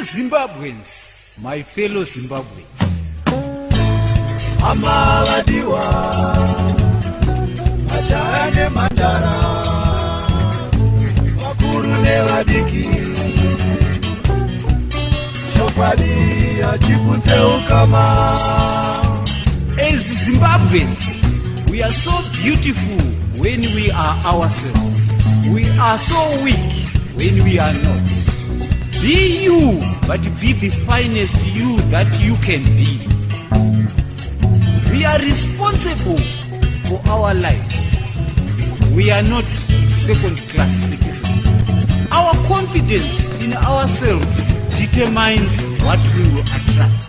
Dear Zimbabweans, my fellow Zimbabweans, Amavadiwa Ajane Mandara Wakuru nevadiki Chokwadi achiputse ukama. as Zimbabweans, we are so beautiful when we are ourselves. We are so weak when we are not. Be you, but be the finest you that you can be. We are responsible for our lives. We are not second-class citizens. Our confidence in ourselves determines what we will attract.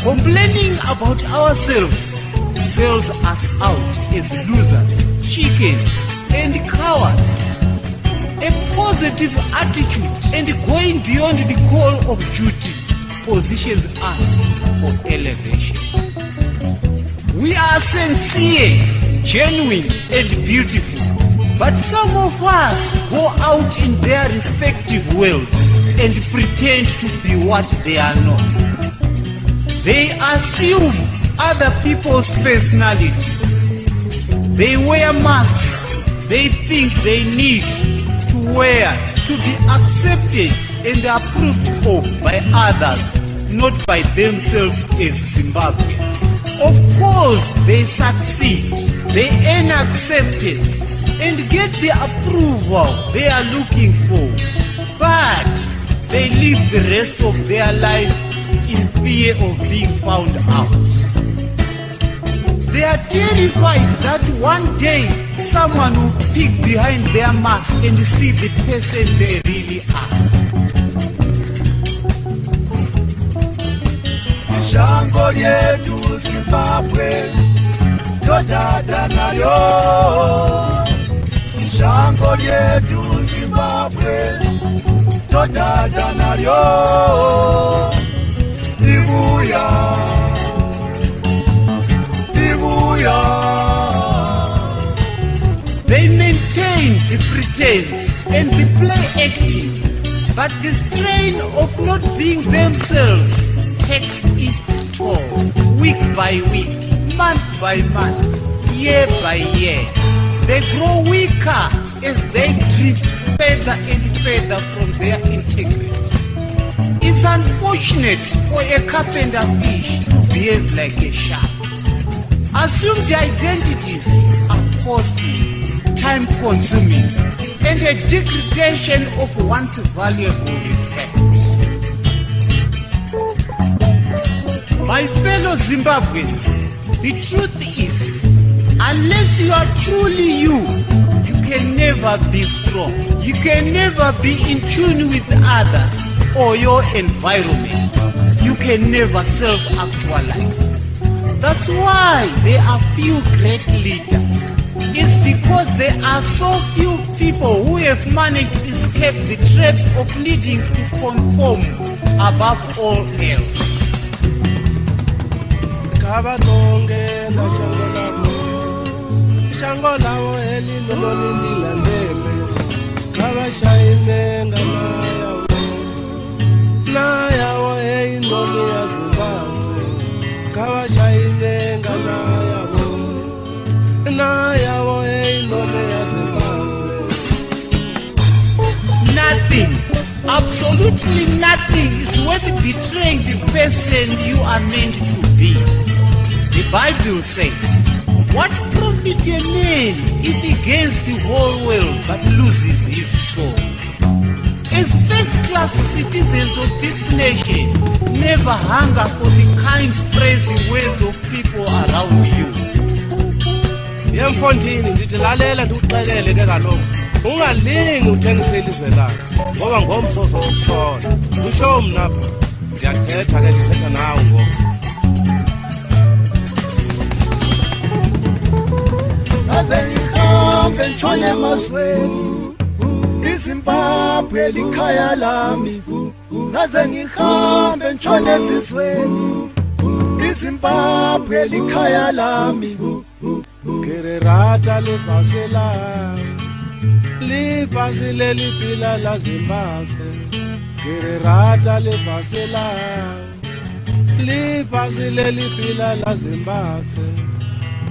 Complaining about ourselves sells us out as losers, chicken, and cowards. A positive attitude and going beyond the call of duty positions us for elevation. We are sincere, genuine, and beautiful, but some of us go out in their respective worlds and pretend to be what they are not. They assume other people's personalities. They wear masks they think they need to wear to be accepted and approved of by others, not by themselves as Zimbabweans. Of course, they succeed, they earn acceptance and get the approval they are looking for, but they live the rest of their life in fear of being found out. They are terrified that one day someone will peek behind their mask and see the person they really are. Shango yetu Zimbabwe, Dada nayo. Shango yetu Zimbabwe, Dada nayo. Ibuya. They maintain the pretense and the play acting, but the strain of not being themselves takes its toll week by week, month by month, year by year. They grow weaker as they drift further and further from their integrity. It's unfortunate for a carpenter fish to behave like a shark. Assumed identities are costly, time-consuming, and a degradation of one's valuable respect. My fellow Zimbabweans, the truth is, unless you are truly you, you can never be strong. You can never be in tune with others or your environment. You can never self-actualize. That's why there are few great leaders. It's because there are so few people who have managed to escape the trap of needing to conform above all else. Nothing, absolutely nothing is worth betraying the person you are meant to be. The Bible says, what profit a man if he gains the whole world but loses his soul? As first-class citizens of this nation, never hunger for the kind praising words of people around you. Yemfondini ndithi lalela ndikuxelele ke kaloku ungalingi uthengise ilizwe lakho ngoba ngomsoso sisona usho mna apha ndiyakhetha ke ndithetha nawe ngoku aze ngihambe ntshone emazweni iZimbabwe likhaya lami ngaze ngihambe ntshone ezizweni iZimbabwe likhaya lami Kererata li pasile li pila la Zimbabwe Gererata le pasile li pila la Zimbabwe.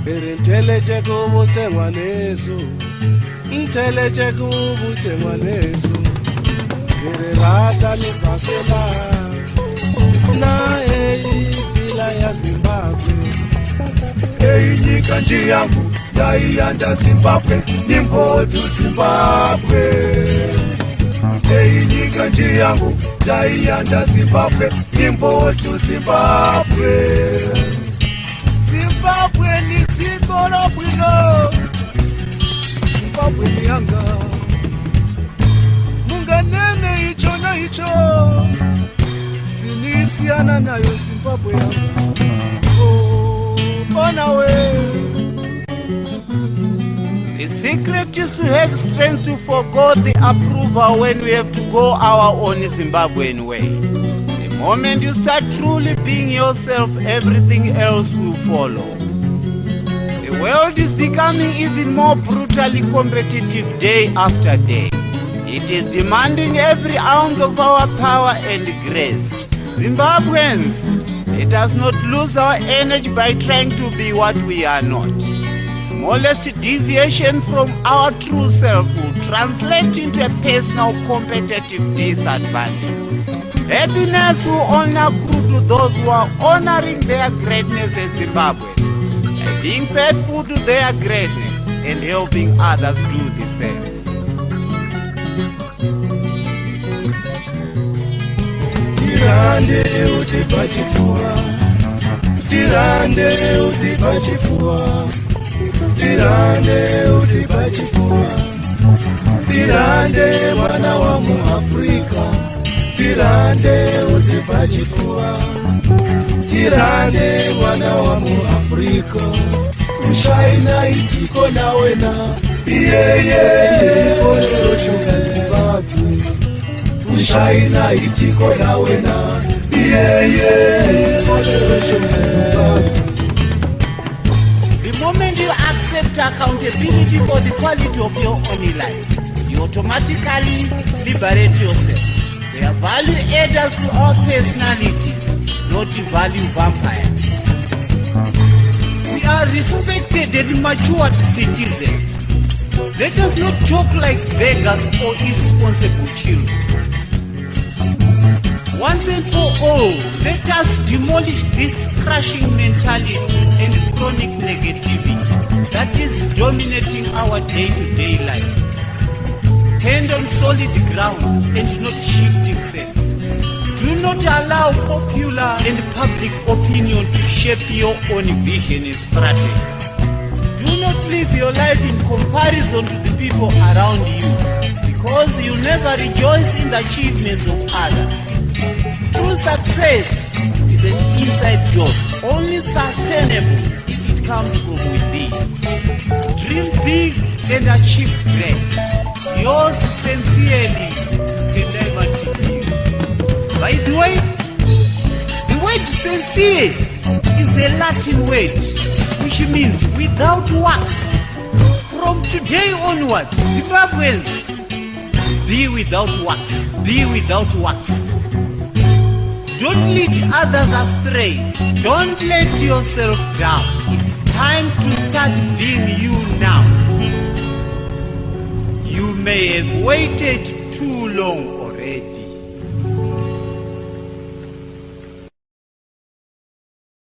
Berenteleche kubuthengwa nesu, nteleche kubuthengwa nesu. Gererata le pasela, na pila ya Zimbabwe. Nyika nji yangu ndaianda Zimbabwe, nimbotu Zimbabwe. Nyika nji yangu ndaianda Zimbabwe, nimbotu Zimbabwe. Zimbabwe ni dziko lobwino, Zimbabwe ni yanga. Munganene icho na icho, sinisiana nayo Zimbabwe yanga. On our way. The secret is to have strength to forgo the approval when we have to go our own Zimbabwean way. The moment you start truly being yourself, everything else will follow. The world is becoming even more brutally competitive day after day. It is demanding every ounce of our power and grace. Zimbabweans, let us not lose our energy by trying to be what we are not. Smallest deviation from our true self will translate into a personal competitive disadvantage. Happiness will only accrue to those who are honoring their greatness as Zimbabweans, by being faithful to their greatness and helping others do the same. Tirande utipachifua, tirande utipachifua, tirande utipachifua, tirande mwana wa Muafrika, tirande utipachifua, tirande mwana wa Muafrika, ushaina itiko na wena, olero shuka Zimbabwe. Ushaina itiko na wena, The moment you accept accountability for the quality of your own life, you automatically liberate yourself. They are value adders to our personalities, not value vampires. We are respected and matured citizens. Let us not talk like beggars or irresponsible children. Once and for all, let us demolish this crushing mentality and chronic negativity that is dominating our day-to-day life. Stand on solid ground and not shifting self. Do not allow popular and public opinion to shape your own vision and strategy. Do not live your life in comparison to the people around you, because you never rejoice in the achievements of others. True success is an inside job, only sustainable if it comes from within. Dream big and achieve great. Yours sincerely, Tibaz. By the way, the word sincere is a Latin word which means without wax. From today onward, Zimbabweans, be without wax. Be without wax. Don't lead others astray. Don't let yourself down. It's time to start being you now. You may have waited too long